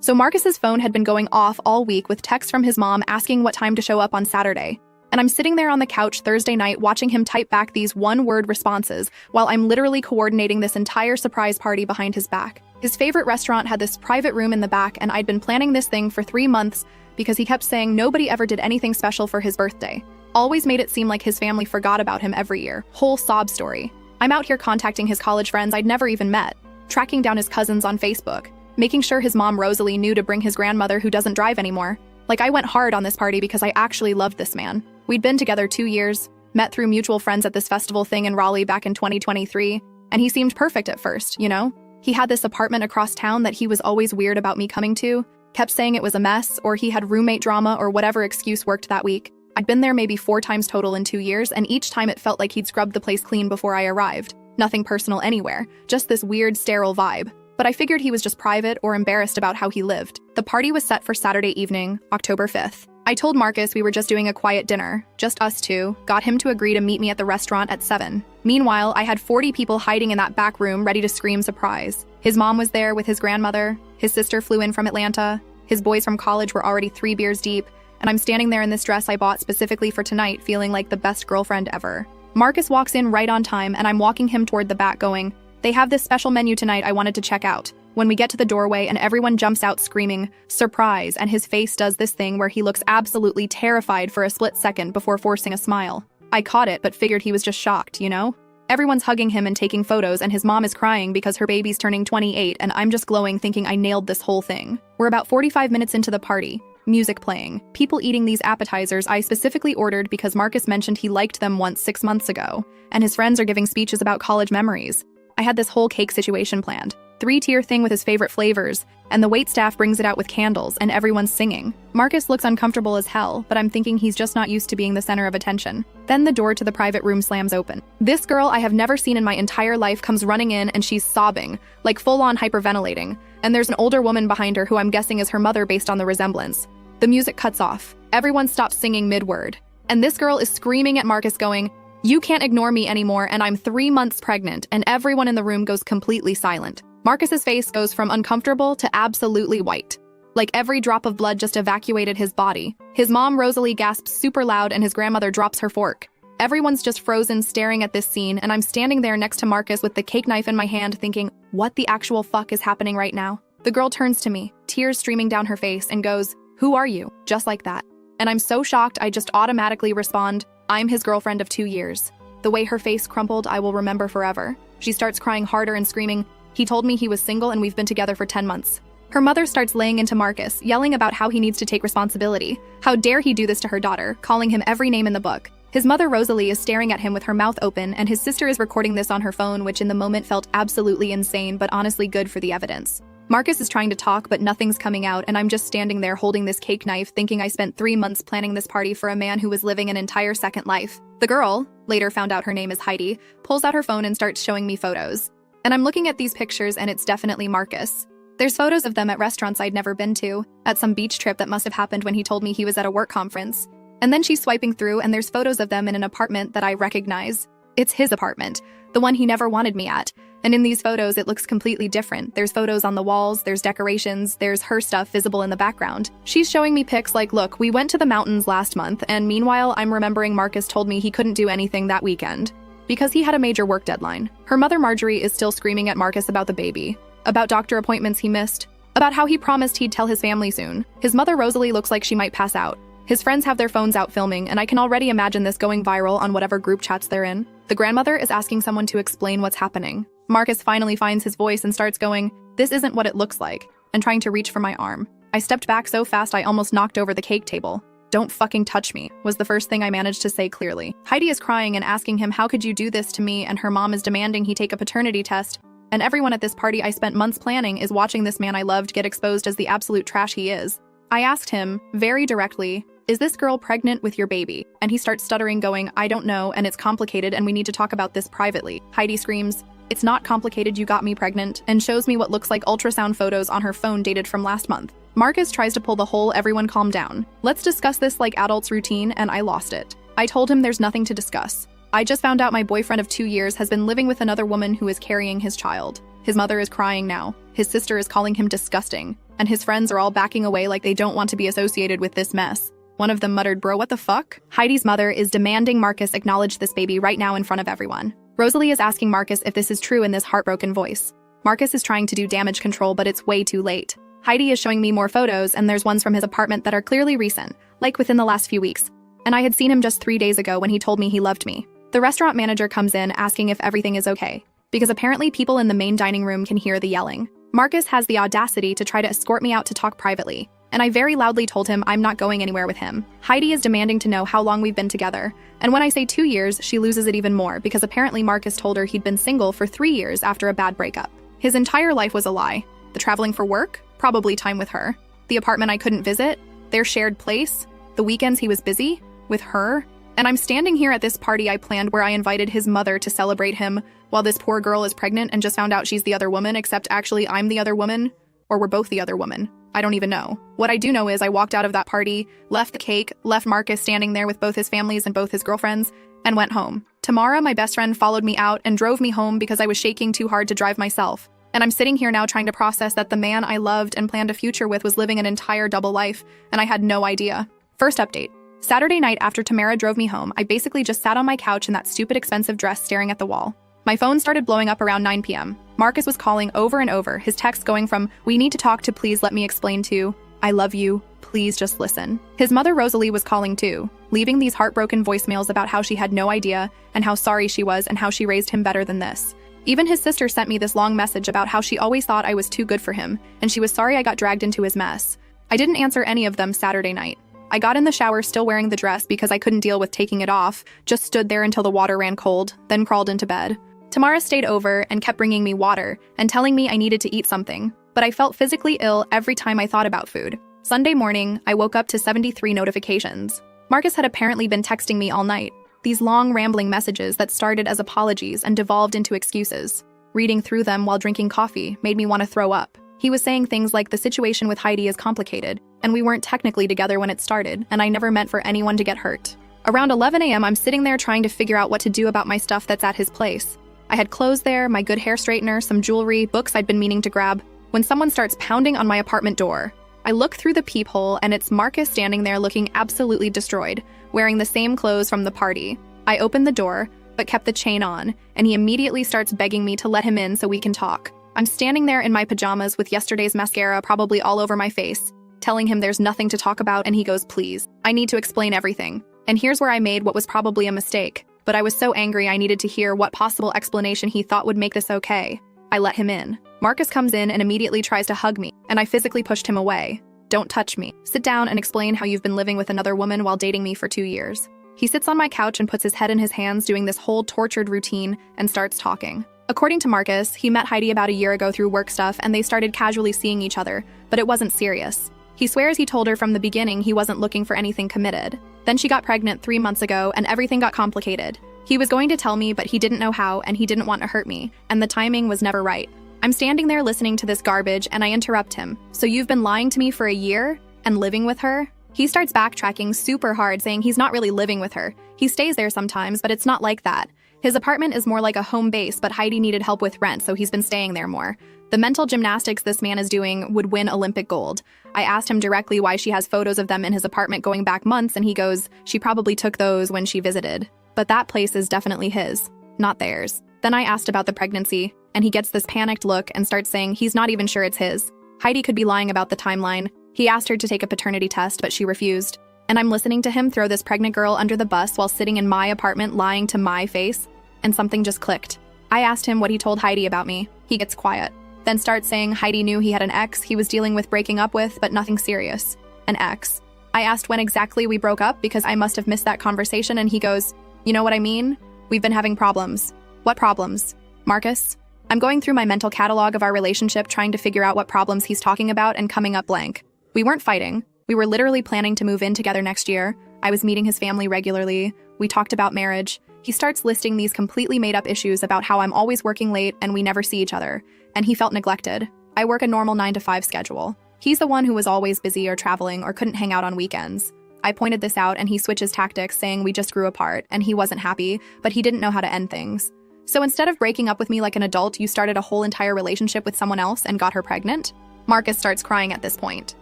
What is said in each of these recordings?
So Marcus's phone had been going off all week with texts from his mom asking what time to show up on Saturday. And I'm sitting there on the couch Thursday night watching him type back these one-word responses while I'm literally coordinating this entire surprise party behind his back. His favorite restaurant had this private room in the back, and I'd been planning this thing for 3 months because he kept saying nobody ever did anything special for his birthday. Always made it seem like his family forgot about him every year. Whole sob story. I'm out here contacting his college friends I'd never even met, tracking down his cousins on Facebook, making sure his mom Rosalie knew to bring his grandmother who doesn't drive anymore. Like, I went hard on this party because I actually loved this man. We'd been together 2 years, met through mutual friends at this festival thing in Raleigh back in 2023, and he seemed perfect at first, you know? He had this apartment across town that he was always weird about me coming to, kept saying it was a mess, or he had roommate drama, or whatever excuse worked that week. I'd been there maybe 4 times total in 2 years, and each time it felt like he'd scrubbed the place clean before I arrived. Nothing personal anywhere, just this weird, sterile vibe. But I figured he was just private or embarrassed about how he lived. The party was set for Saturday evening, October 5th. I told Marcus we were just doing a quiet dinner, just us two, got him to agree to meet me at the restaurant at 7. Meanwhile, I had 40 people hiding in that back room ready to scream surprise. His mom was there with his grandmother, his sister flew in from Atlanta, his boys from college were already 3 beers deep, and I'm standing there in this dress I bought specifically for tonight feeling like the best girlfriend ever. Marcus walks in right on time, and I'm walking him toward the back going, "They have this special menu tonight I wanted to check out." When we get to the doorway and everyone jumps out screaming, "Surprise!" and his face does this thing where he looks absolutely terrified for a split second before forcing a smile. I caught it but figured he was just shocked, you know? Everyone's hugging him and taking photos, and his mom is crying because her baby's turning 28, and I'm just glowing thinking I nailed this whole thing. We're about 45 minutes into the party. Music playing. People eating these appetizers I specifically ordered because Marcus mentioned he liked them once 6 months ago, and his friends are giving speeches about college memories. I had this whole cake situation planned. 3-tier thing with his favorite flavors, and the waitstaff brings it out with candles, and everyone's singing. Marcus looks uncomfortable as hell, but I'm thinking he's just not used to being the center of attention. Then the door to the private room slams open. This girl I have never seen in my entire life comes running in, and she's sobbing, like full-on hyperventilating, and there's an older woman behind her who I'm guessing is her mother based on the resemblance. The music cuts off. Everyone stops singing mid-word, and this girl is screaming at Marcus going, "You can't ignore me anymore, and I'm 3 months pregnant," and everyone in the room goes completely silent. Marcus's face goes from uncomfortable to absolutely white. Like every drop of blood just evacuated his body. His mom Rosalie gasps super loud and his grandmother drops her fork. Everyone's just frozen staring at this scene, and I'm standing there next to Marcus with the cake knife in my hand thinking, what the actual fuck is happening right now? The girl turns to me, tears streaming down her face, and goes, "Who are you?" Just like that. And I'm so shocked I just automatically respond, "I'm his girlfriend of 2 years." The way her face crumpled I will remember forever. She starts crying harder and screaming, "He told me he was single and we've been together for 10 months. Her mother starts laying into Marcus, yelling about how he needs to take responsibility. How dare he do this to her daughter, calling him every name in the book. His mother Rosalie is staring at him with her mouth open, and his sister is recording this on her phone, which in the moment felt absolutely insane, but honestly good for the evidence. Marcus is trying to talk, but nothing's coming out, and I'm just standing there holding this cake knife, thinking I spent 3 months planning this party for a man who was living an entire second life. The girl, later found out her name is Heidi, pulls out her phone and starts showing me photos. And I'm looking at these pictures, and it's definitely Marcus. There's photos of them at restaurants I'd never been to, at some beach trip that must have happened when he told me he was at a work conference. And then she's swiping through, and there's photos of them in an apartment that I recognize. It's his apartment, the one he never wanted me at. And in these photos, it looks completely different. There's photos on the walls, there's decorations, there's her stuff visible in the background. She's showing me pics like, look, we went to the mountains last month, and meanwhile, I'm remembering Marcus told me he couldn't do anything that weekend because he had a major work deadline. Her mother Marjorie is still screaming at Marcus about the baby, about doctor appointments he missed, about how he promised he'd tell his family soon. His mother Rosalie looks like she might pass out. His friends have their phones out filming, and I can already imagine this going viral on whatever group chats they're in. The grandmother is asking someone to explain what's happening. Marcus finally finds his voice and starts going, "This isn't what it looks like," and trying to reach for my arm. I stepped back so fast I almost knocked over the cake table. "Don't fucking touch me," was the first thing I managed to say clearly. Heidi is crying and asking him, "How could you do this to me?" and her mom is demanding he take a paternity test. And everyone at this party I spent months planning is watching this man I loved get exposed as the absolute trash he is. I asked him, very directly, "Is this girl pregnant with your baby?" And he starts stuttering going, "I don't know, and it's complicated and we need to talk about this privately." Heidi screams, "It's not complicated, you got me pregnant," and shows me what looks like ultrasound photos on her phone dated from last month. Marcus tries to pull the whole "everyone calm down, let's discuss this like adults" routine, and I lost it. I told him there's nothing to discuss. I just found out my boyfriend of 2 years has been living with another woman who is carrying his child. His mother is crying now. His sister is calling him disgusting. and his friends are all backing away like they don't want to be associated with this mess. One of them muttered, "Bro, what the fuck?" Heidi's mother is demanding Marcus acknowledge this baby right now in front of everyone. Rosalie is asking Marcus if this is true in this heartbroken voice. Marcus is trying to do damage control, but it's way too late. Heidi is showing me more photos, and there's ones from his apartment that are clearly recent, like within the last few weeks. And I had seen him just 3 days ago when he told me he loved me. The restaurant manager comes in asking if everything is okay, because apparently people in the main dining room can hear the yelling. Marcus has the audacity to try to escort me out to talk privately, and I very loudly told him I'm not going anywhere with him. Heidi is demanding to know how long we've been together, and when I say 2 years, she loses it even more because apparently Marcus told her he'd been single for 3 years after a bad breakup. His entire life was a lie. The traveling for work? Probably time with her. The apartment I couldn't visit? Their shared place? The weekends he was busy? With her? And I'm standing here at this party I planned where I invited his mother to celebrate him while this poor girl is pregnant and just found out she's the other woman, except actually I'm the other woman. Or we're both the other woman. I don't even know. What I do know is I walked out of that party, left the cake, left Marcus standing there with both his families and both his girlfriends, and went home. Tamara, my best friend, followed me out and drove me home because I was shaking too hard to drive myself. And I'm sitting here now trying to process that the man I loved and planned a future with was living an entire double life, and I had no idea. First update. Saturday night after Tamara drove me home, I basically just sat on my couch in that stupid expensive dress staring at the wall. My phone started blowing up around 9 p.m. Marcus was calling over and over, his text going from, "We need to talk," to "Please let me explain," to "I love you, please just listen." His mother Rosalie was calling too, leaving these heartbroken voicemails about how she had no idea and how sorry she was and how she raised him better than this. Even his sister sent me this long message about how she always thought I was too good for him, and she was sorry I got dragged into his mess. I didn't answer any of them Saturday night. I got in the shower still wearing the dress because I couldn't deal with taking it off, just stood there until the water ran cold, then crawled into bed. Tamara stayed over and kept bringing me water and telling me I needed to eat something, but I felt physically ill every time I thought about food. Sunday morning, I woke up to 73 notifications. Marcus had apparently been texting me all night. These long, rambling messages that started as apologies and devolved into excuses. Reading through them while drinking coffee made me want to throw up. He was saying things like the situation with Heidi is complicated, and we weren't technically together when it started, and I never meant for anyone to get hurt. Around 11 a.m., I'm sitting there trying to figure out what to do about my stuff that's at his place. I had clothes there, my good hair straightener, some jewelry, books I'd been meaning to grab, when someone starts pounding on my apartment door. I look through the peephole, and it's Marcus standing there looking absolutely destroyed, wearing the same clothes from the party. I opened the door, but kept the chain on, and he immediately starts begging me to let him in so we can talk. I'm standing there in my pajamas with yesterday's mascara probably all over my face, telling him there's nothing to talk about, and he goes, "Please, I need to explain everything." And here's where I made what was probably a mistake, but I was so angry I needed to hear what possible explanation he thought would make this okay. I let him in. Marcus comes in and immediately tries to hug me, and I physically pushed him away. "Don't touch me. Sit down and explain how you've been living with another woman while dating me for 2 years. He sits on my couch and puts his head in his hands, doing this whole tortured routine, and starts talking. According to Marcus, he met Heidi about a year ago through work stuff, and they started casually seeing each other, but it wasn't serious. He swears he told her from the beginning he wasn't looking for anything committed. Then she got pregnant 3 months ago, and everything got complicated. He was going to tell me, but he didn't know how, and he didn't want to hurt me, and the timing was never right. I'm standing there listening to this garbage, and I interrupt him. "So you've been lying to me for a year? And living with her?" He starts backtracking super hard, saying he's not really living with her. He stays there sometimes, but it's not like that. His apartment is more like a home base, but Heidi needed help with rent, so he's been staying there more. The mental gymnastics this man is doing would win Olympic gold. I asked him directly why she has photos of them in his apartment going back months, and he goes, "She probably took those when she visited. But that place is definitely his, not theirs." Then I asked about the pregnancy, and he gets this panicked look and starts saying he's not even sure it's his. Heidi could be lying about the timeline. He asked her to take a paternity test, but she refused. And I'm listening to him throw this pregnant girl under the bus while sitting in my apartment lying to my face, and something just clicked. I asked him what he told Heidi about me. He gets quiet, then starts saying Heidi knew he had an ex he was dealing with breaking up with, but nothing serious. An ex. I asked when exactly we broke up because I must have missed that conversation, and he goes, "You know what I mean? We've been having problems." "What problems?" "Marcus?" I'm going through my mental catalog of our relationship trying to figure out what problems he's talking about and coming up blank. We weren't fighting. We were literally planning to move in together next year. I was meeting his family regularly. We talked about marriage. He starts listing these completely made-up issues about how I'm always working late and we never see each other, and he felt neglected. I work a normal 9-to-5 schedule. He's the one who was always busy or traveling or couldn't hang out on weekends. I pointed this out and he switches tactics, saying we just grew apart and he wasn't happy, but he didn't know how to end things. "So instead of breaking up with me like an adult, you started a whole entire relationship with someone else and got her pregnant?" Marcus starts crying at this point,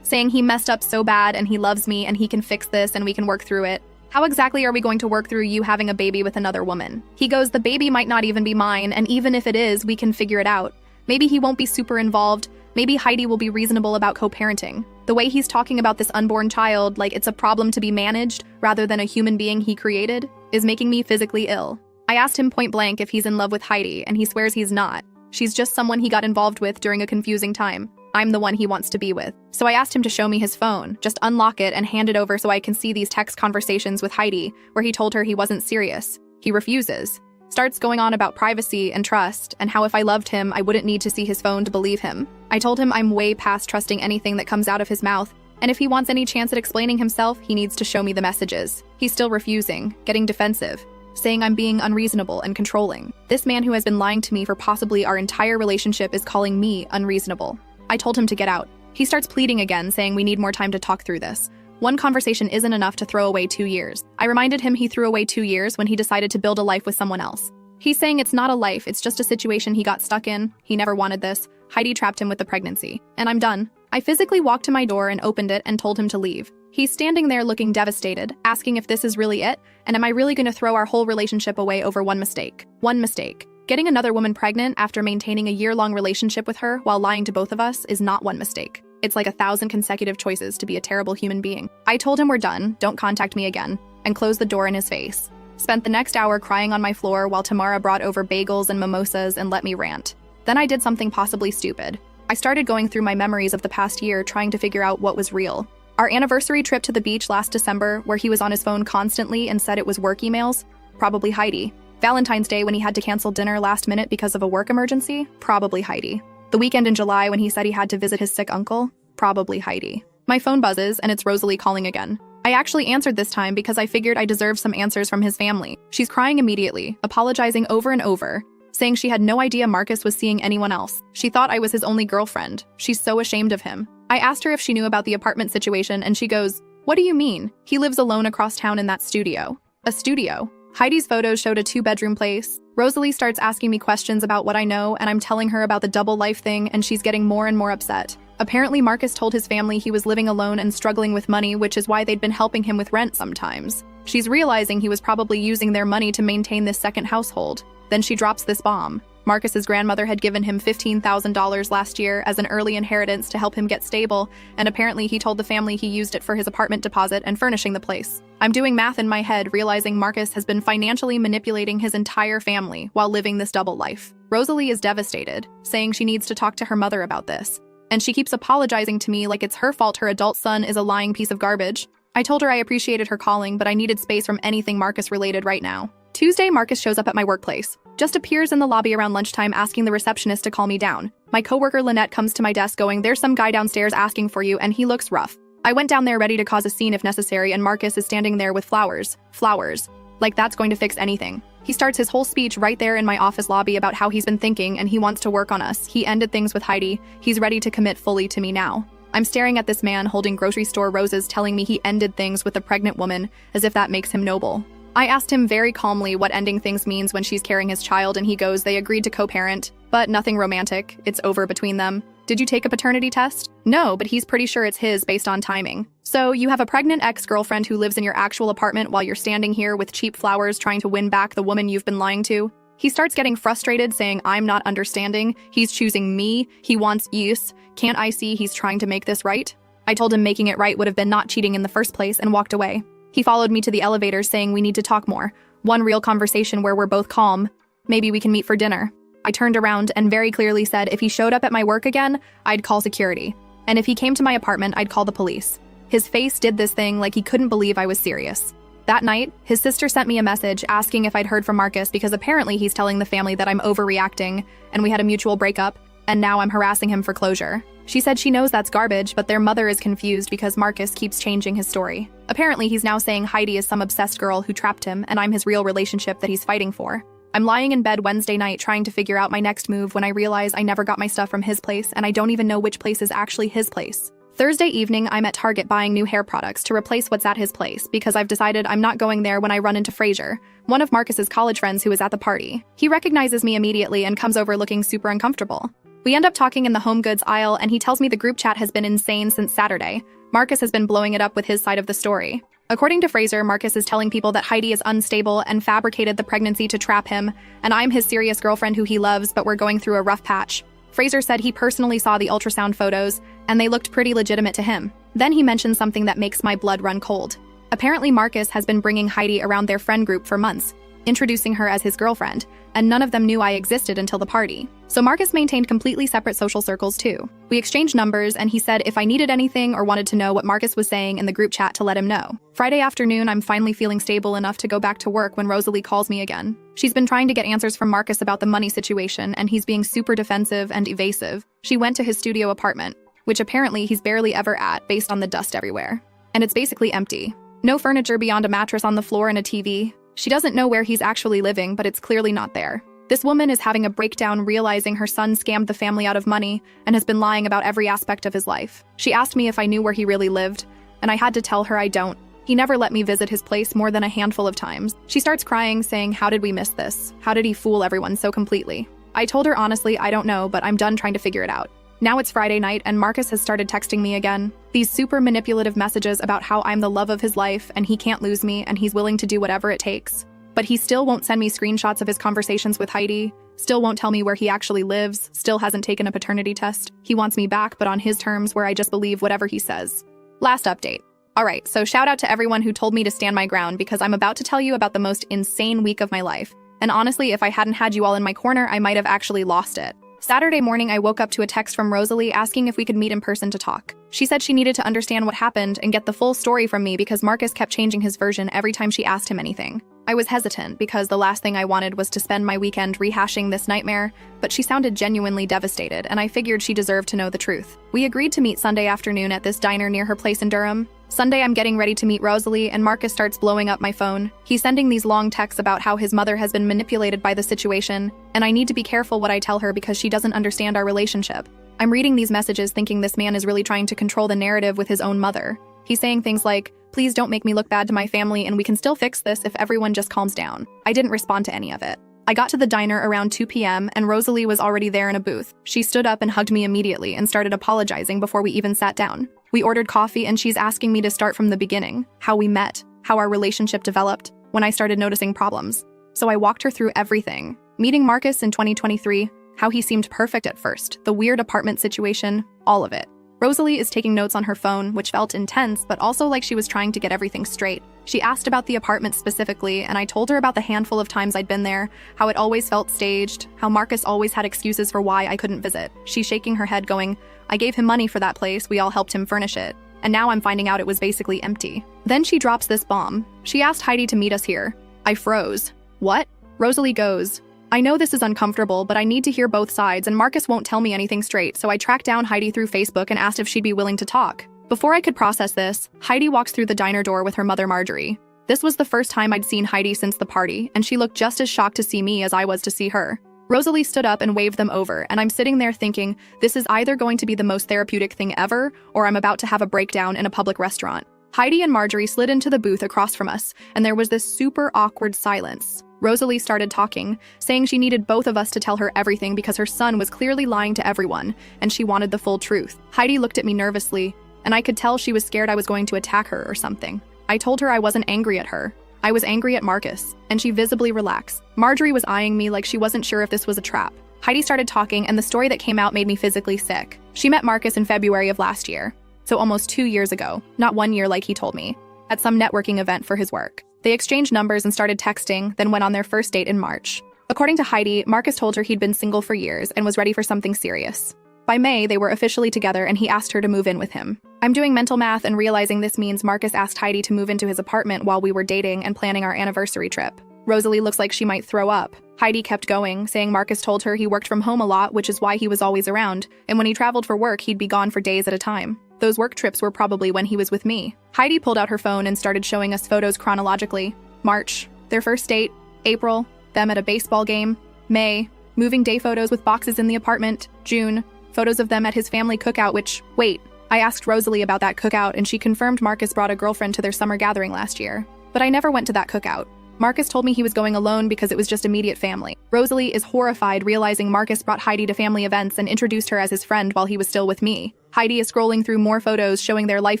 saying he messed up so bad and he loves me and he can fix this and we can work through it. How exactly are we going to work through you having a baby with another woman? He goes, the baby might not even be mine, and even if it is, we can figure it out. Maybe he won't be super involved. Maybe Heidi will be reasonable about co-parenting. The way he's talking about this unborn child like it's a problem to be managed rather than a human being he created is making me physically ill. I asked him point blank if he's in love with Heidi, and he swears he's not. She's just someone he got involved with during a confusing time. I'm the one he wants to be with. So I asked him to show me his phone, just unlock it and hand it over so I can see these text conversations with Heidi, where he told her he wasn't serious. He refuses. Starts going on about privacy and trust, and how if I loved him, I wouldn't need to see his phone to believe him. I told him I'm way past trusting anything that comes out of his mouth, and if he wants any chance at explaining himself, he needs to show me the messages. He's still refusing, getting defensive, saying I'm being unreasonable and controlling. This man who has been lying to me for possibly our entire relationship is calling me unreasonable. I told him to get out. He starts pleading again, saying we need more time to talk through this. One conversation isn't enough to throw away 2 years. I reminded him he threw away 2 years when he decided to build a life with someone else. He's saying it's not a life, it's just a situation he got stuck in. He never wanted this. Heidi trapped him with the pregnancy. And I'm done. I physically walked to my door and opened it and told him to leave. He's standing there looking devastated, asking if this is really it, and am I really going to throw our whole relationship away over one mistake? One mistake. Getting another woman pregnant after maintaining a year-long relationship with her while lying to both of us is not one mistake. It's like 1,000 consecutive choices to be a terrible human being. I told him we're done, don't contact me again, and closed the door in his face. Spent the next hour crying on my floor while Tamara brought over bagels and mimosas and let me rant. Then I did something possibly stupid. I started going through my memories of the past year trying to figure out what was real. Our anniversary trip to the beach last December, where he was on his phone constantly and said it was work emails, probably Heidi. Valentine's Day when he had to cancel dinner last minute because of a work emergency, probably Heidi. The weekend in July when he said he had to visit his sick uncle, probably Heidi. My phone buzzes and it's Rosalie calling again. I actually answered this time because I figured I deserved some answers from his family. She's crying immediately, apologizing over and over, saying she had no idea Marcus was seeing anyone else. She thought I was his only girlfriend. She's so ashamed of him. I asked her if she knew about the apartment situation and she goes, "What do you mean? He lives alone across town in that studio." A studio? Heidi's photos showed a 2-bedroom place. Rosalie starts asking me questions about what I know, and I'm telling her about the double life thing, and she's getting more and more upset. Apparently, Marcus told his family he was living alone and struggling with money, which is why they'd been helping him with rent sometimes. She's realizing he was probably using their money to maintain this second household. Then she drops this bomb. Marcus's grandmother had given him $15,000 last year as an early inheritance to help him get stable, and apparently he told the family he used it for his apartment deposit and furnishing the place. I'm doing math in my head, realizing Marcus has been financially manipulating his entire family while living this double life. Rosalie is devastated, saying she needs to talk to her mother about this. And she keeps apologizing to me like it's her fault her adult son is a lying piece of garbage. I told her I appreciated her calling, but I needed space from anything Marcus related right now. Tuesday, Marcus shows up at my workplace. Just appears in the lobby around lunchtime asking the receptionist to call me down. My coworker Lynette comes to my desk going, "There's some guy downstairs asking for you, and he looks rough." I went down there ready to cause a scene if necessary, and Marcus is standing there with flowers. Flowers. Like that's going to fix anything. He starts his whole speech right there in my office lobby about how he's been thinking and he wants to work on us. He ended things with Heidi. He's ready to commit fully to me now. I'm staring at this man holding grocery store roses telling me he ended things with a pregnant woman, as if that makes him noble. I asked him very calmly what ending things means when she's carrying his child, and he goes, they agreed to co-parent, but nothing romantic. It's over between them. Did you take a paternity test? No, but he's pretty sure it's his based on timing. So you have a pregnant ex-girlfriend who lives in your actual apartment while you're standing here with cheap flowers trying to win back the woman you've been lying to? He starts getting frustrated, saying I'm not understanding. He's choosing me. He wants use. Can't I see he's trying to make this right? I told him making it right would have been not cheating in the first place and walked away. He followed me to the elevator saying we need to talk more. One real conversation where we're both calm. Maybe we can meet for dinner. I turned around and very clearly said if he showed up at my work again, I'd call security. And if he came to my apartment, I'd call the police. His face did this thing like he couldn't believe I was serious. That night, his sister sent me a message asking if I'd heard from Marcus because apparently he's telling the family that I'm overreacting and we had a mutual breakup, and now I'm harassing him for closure. She said she knows that's garbage, but their mother is confused because Marcus keeps changing his story. Apparently, he's now saying Heidi is some obsessed girl who trapped him, and I'm his real relationship that he's fighting for. I'm lying in bed Wednesday night trying to figure out my next move when I realize I never got my stuff from his place, and I don't even know which place is actually his place. Thursday evening, I'm at Target buying new hair products to replace what's at his place because I've decided I'm not going there when I run into Fraser, one of Marcus's college friends who is at the party. He recognizes me immediately and comes over looking super uncomfortable. We end up talking in the home goods aisle, and he tells me the group chat has been insane since Saturday. Marcus has been blowing it up with his side of the story. According to Fraser, Marcus is telling people that Heidi is unstable and fabricated the pregnancy to trap him, and I'm his serious girlfriend who he loves, but we're going through a rough patch. Fraser said he personally saw the ultrasound photos, and they looked pretty legitimate to him. Then he mentioned something that makes my blood run cold. Apparently, Marcus has been bringing Heidi around their friend group for months, introducing her as his girlfriend, and none of them knew I existed until the party. So Marcus maintained completely separate social circles too. We exchanged numbers, and he said if I needed anything or wanted to know what Marcus was saying in the group chat to let him know. Friday afternoon, I'm finally feeling stable enough to go back to work when Rosalie calls me again. She's been trying to get answers from Marcus about the money situation, and he's being super defensive and evasive. She went to his studio apartment, which apparently he's barely ever at based on the dust everywhere. And it's basically empty. No furniture beyond a mattress on the floor and a TV. She doesn't know where he's actually living, but it's clearly not there. This woman is having a breakdown, realizing her son scammed the family out of money and has been lying about every aspect of his life. She asked me if I knew where he really lived, and I had to tell her I don't. He never let me visit his place more than a handful of times. She starts crying, saying, how did we miss this? How did he fool everyone so completely? I told her honestly, I don't know, but I'm done trying to figure it out. Now it's Friday night, and Marcus has started texting me again. These super manipulative messages about how I'm the love of his life, and he can't lose me, and he's willing to do whatever it takes. But he still won't send me screenshots of his conversations with Heidi, still won't tell me where he actually lives, still hasn't taken a paternity test. He wants me back, but on his terms, where I just believe whatever he says. Last update. Alright, so shout out to everyone who told me to stand my ground, because I'm about to tell you about the most insane week of my life. And honestly, if I hadn't had you all in my corner, I might have actually lost it. Saturday morning, I woke up to a text from Rosalie asking if we could meet in person to talk. She said she needed to understand what happened and get the full story from me because Marcus kept changing his version every time she asked him anything. I was hesitant because the last thing I wanted was to spend my weekend rehashing this nightmare, but she sounded genuinely devastated, and I figured she deserved to know the truth. We agreed to meet Sunday afternoon at this diner near her place in Durham. Sunday, I'm getting ready to meet Rosalie, and Marcus starts blowing up my phone. He's sending these long texts about how his mother has been manipulated by the situation, and I need to be careful what I tell her because she doesn't understand our relationship. I'm reading these messages thinking this man is really trying to control the narrative with his own mother. He's saying things like, please don't make me look bad to my family, and we can still fix this if everyone just calms down. I didn't respond to any of it. I got to the diner around 2 p.m. and Rosalie was already there in a booth. She stood up and hugged me immediately and started apologizing before we even sat down. We ordered coffee, and she's asking me to start from the beginning, how we met, how our relationship developed, when I started noticing problems. So I walked her through everything. Meeting Marcus in 2023, how he seemed perfect at first, the weird apartment situation, all of it. Rosalie is taking notes on her phone, which felt intense, but also like she was trying to get everything straight. She asked about the apartment specifically, and I told her about the handful of times I'd been there, how it always felt staged, how Marcus always had excuses for why I couldn't visit. She's shaking her head going, I gave him money for that place, we all helped him furnish it. And now I'm finding out it was basically empty. Then she drops this bomb. She asked Heidi to meet us here. I froze. What? Rosalie goes, I know this is uncomfortable, but I need to hear both sides, and Marcus won't tell me anything straight, so I tracked down Heidi through Facebook and asked if she'd be willing to talk. Before I could process this, Heidi walks through the diner door with her mother Marjorie. This was the first time I'd seen Heidi since the party, and she looked just as shocked to see me as I was to see her. Rosalie stood up and waved them over, and I'm sitting there thinking, this is either going to be the most therapeutic thing ever, or I'm about to have a breakdown in a public restaurant. Heidi and Marjorie slid into the booth across from us, and there was this super awkward silence. Rosalie started talking, saying she needed both of us to tell her everything because her son was clearly lying to everyone, and she wanted the full truth. Heidi looked at me nervously, and I could tell she was scared I was going to attack her or something. I told her I wasn't angry at her. I was angry at Marcus, and she visibly relaxed. Marjorie was eyeing me like she wasn't sure if this was a trap. Heidi started talking, and the story that came out made me physically sick. She met Marcus in February of last year, so almost 2 years ago, not 1 year like he told me, at some networking event for his work. They exchanged numbers and started texting, then went on their first date in March. According to Heidi, Marcus told her he'd been single for years and was ready for something serious. By May, they were officially together, and he asked her to move in with him. I'm doing mental math and realizing this means Marcus asked Heidi to move into his apartment while we were dating and planning our anniversary trip. Rosalie looks like she might throw up. Heidi kept going, saying Marcus told her he worked from home a lot, which is why he was always around, and when he traveled for work, he'd be gone for days at a time. Those work trips were probably when he was with me. Heidi pulled out her phone and started showing us photos chronologically. March, their first date. April, them at a baseball game. May, moving day photos with boxes in the apartment. June, photos of them at his family cookout, wait, I asked Rosalie about that cookout, and she confirmed Marcus brought a girlfriend to their summer gathering last year. But I never went to that cookout. Marcus told me he was going alone because it was just immediate family. Rosalie is horrified realizing Marcus brought Heidi to family events and introduced her as his friend while he was still with me. Heidi is scrolling through more photos showing their life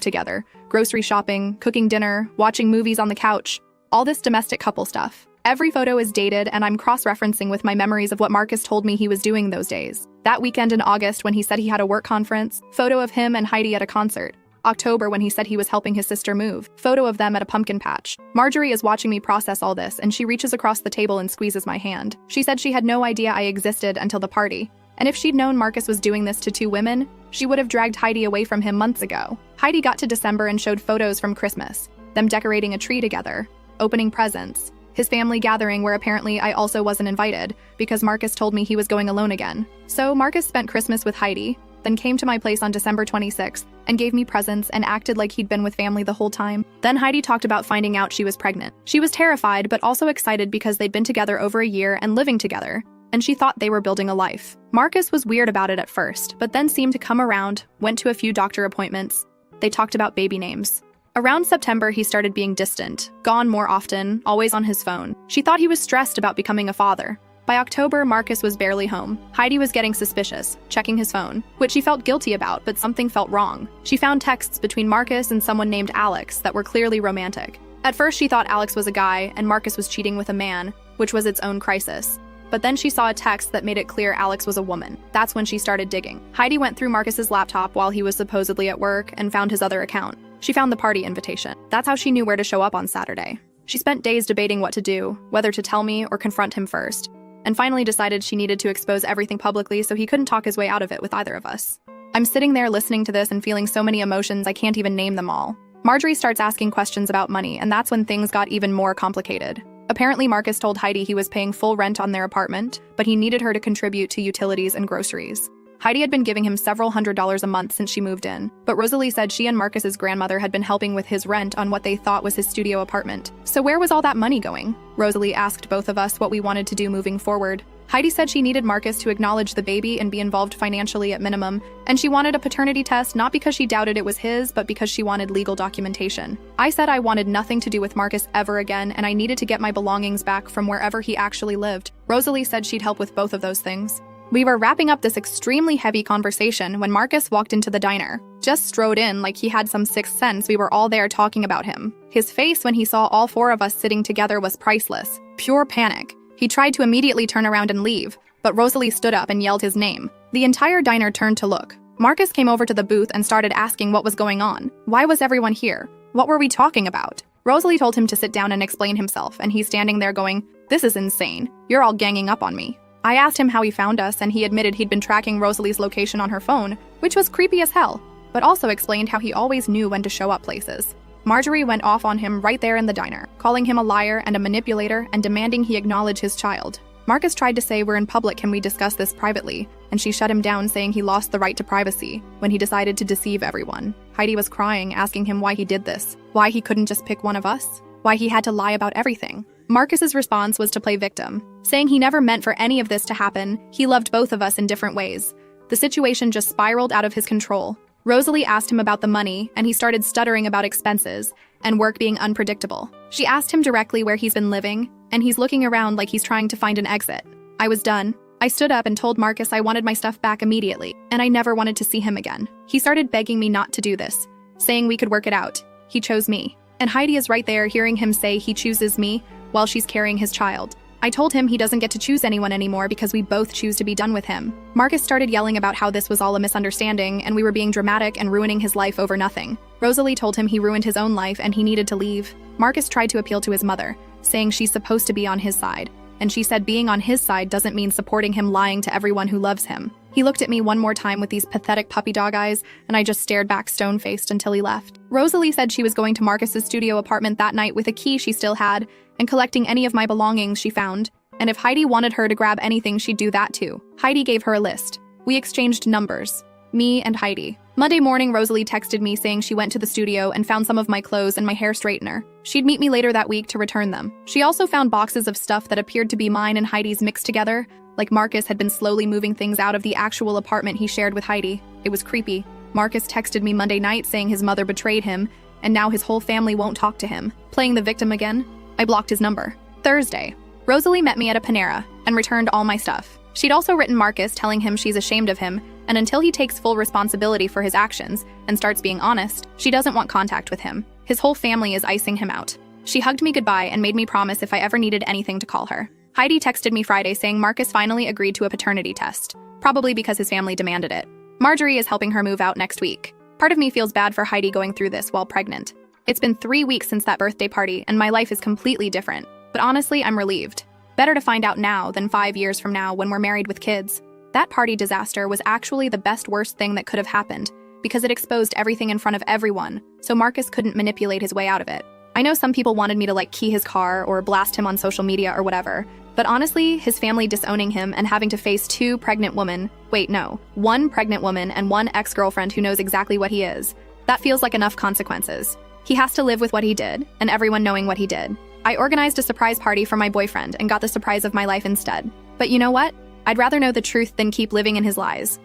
together, grocery shopping, cooking dinner, watching movies on the couch, all this domestic couple stuff. Every photo is dated, and I'm cross-referencing with my memories of what Marcus told me he was doing those days. That weekend in August when he said he had a work conference, photo of him and Heidi at a concert. October when he said he was helping his sister move, photo of them at a pumpkin patch. Marjorie is watching me process all this, and she reaches across the table and squeezes my hand. She said she had no idea I existed until the party, and if she'd known Marcus was doing this to two women, she would have dragged Heidi away from him months ago. Heidi got to December and showed photos from Christmas, them decorating a tree together, opening presents, his family gathering where apparently I also wasn't invited because Marcus told me he was going alone again. So Marcus spent Christmas with Heidi, then came to my place on December 26th and gave me presents and acted like he'd been with family the whole time. Then Heidi talked about finding out she was pregnant. She was terrified but also excited because they'd been together over a year and living together, and she thought they were building a life. Marcus was weird about it at first, but then seemed to come around, went to a few doctor appointments. They talked about baby names. Around September, he started being distant, gone more often, always on his phone. She thought he was stressed about becoming a father. By October, Marcus was barely home. Heidi was getting suspicious, checking his phone, which she felt guilty about, but something felt wrong. She found texts between Marcus and someone named Alex that were clearly romantic. At first, she thought Alex was a guy and Marcus was cheating with a man, which was its own crisis. But then she saw a text that made it clear Alex was a woman. That's when she started digging. Heidi went through Marcus's laptop while he was supposedly at work and found his other account. She found the party invitation. That's how she knew where to show up on Saturday. She spent days debating what to do, whether to tell me or confront him first, and finally decided she needed to expose everything publicly so he couldn't talk his way out of it with either of us. I'm sitting there listening to this and feeling so many emotions I can't even name them all. Marjorie starts asking questions about money, and that's when things got even more complicated. Apparently, Marcus told Heidi he was paying full rent on their apartment, but he needed her to contribute to utilities and groceries. Heidi had been giving him several $100s a month since she moved in, but Rosalie said she and Marcus's grandmother had been helping with his rent on what they thought was his studio apartment. So where was all that money going? Rosalie asked both of us what we wanted to do moving forward. Heidi said she needed Marcus to acknowledge the baby and be involved financially at minimum, and she wanted a paternity test not because she doubted it was his, but because she wanted legal documentation. I said I wanted nothing to do with Marcus ever again, and I needed to get my belongings back from wherever he actually lived. Rosalie said she'd help with both of those things. We were wrapping up this extremely heavy conversation when Marcus walked into the diner. Just strode in like he had some sixth sense we were all there talking about him. His face when he saw all four of us sitting together was priceless. Pure panic. He tried to immediately turn around and leave, but Rosalie stood up and yelled his name. The entire diner turned to look. Marcus came over to the booth and started asking what was going on. Why was everyone here? What were we talking about? Rosalie told him to sit down and explain himself, and he's standing there going, "This is insane. You're all ganging up on me." I asked him how he found us, and he admitted he'd been tracking Rosalie's location on her phone, which was creepy as hell, but also explained how he always knew when to show up places. Marjorie went off on him right there in the diner, calling him a liar and a manipulator and demanding he acknowledge his child. Marcus tried to say, "We're in public, can we discuss this privately?" And she shut him down, saying he lost the right to privacy when he decided to deceive everyone. Heidi was crying, asking him why he did this, why he couldn't just pick one of us, why he had to lie about everything. Marcus's response was to play victim, saying he never meant for any of this to happen. He loved both of us in different ways. The situation just spiraled out of his control. Rosalie asked him about the money, and he started stuttering about expenses and work being unpredictable. She asked him directly where he's been living, and he's looking around like he's trying to find an exit. I was done. I stood up and told Marcus I wanted my stuff back immediately, and I never wanted to see him again. He started begging me not to do this, saying we could work it out. He chose me. And Heidi is right there hearing him say he chooses me while she's carrying his child. I told him he doesn't get to choose anyone anymore because we both choose to be done with him. Marcus started yelling about how this was all a misunderstanding and we were being dramatic and ruining his life over nothing. Rosalie told him he ruined his own life and he needed to leave. Marcus tried to appeal to his mother, saying she's supposed to be on his side. And she said being on his side doesn't mean supporting him lying to everyone who loves him. He looked at me one more time with these pathetic puppy dog eyes, and I just stared back stone-faced until he left. Rosalie said she was going to Marcus's studio apartment that night with a key she still had, and collecting any of my belongings she found. And if Heidi wanted her to grab anything, she'd do that too. Heidi gave her a list. We exchanged numbers. Me and Heidi. Monday morning, Rosalie texted me saying she went to the studio and found some of my clothes and my hair straightener. She'd meet me later that week to return them. She also found boxes of stuff that appeared to be mine and Heidi's mixed together, like Marcus had been slowly moving things out of the actual apartment he shared with Heidi. It was creepy. Marcus texted me Monday night saying his mother betrayed him, and now his whole family won't talk to him. Playing the victim again, I blocked his number. Thursday. Rosalie met me at a Panera and returned all my stuff. She'd also written Marcus telling him she's ashamed of him, and until he takes full responsibility for his actions and starts being honest, she doesn't want contact with him. His whole family is icing him out. She hugged me goodbye and made me promise if I ever needed anything to call her. Heidi texted me Friday saying Marcus finally agreed to a paternity test, probably because his family demanded it. Marjorie is helping her move out next week. Part of me feels bad for Heidi going through this while pregnant. It's been 3 weeks since that birthday party, and my life is completely different. But honestly, I'm relieved. Better to find out now than 5 years from now when we're married with kids. That party disaster was actually the worst thing that could have happened, because it exposed everything in front of everyone, so Marcus couldn't manipulate his way out of it. I know some people wanted me to key his car or blast him on social media or whatever, but honestly, his family disowning him and having to face one pregnant woman and one ex-girlfriend who knows exactly what he is, that feels like enough consequences. He has to live with what he did, and everyone knowing what he did. I organized a surprise party for my boyfriend and got the surprise of my life instead. But you know what? I'd rather know the truth than keep living in his lies.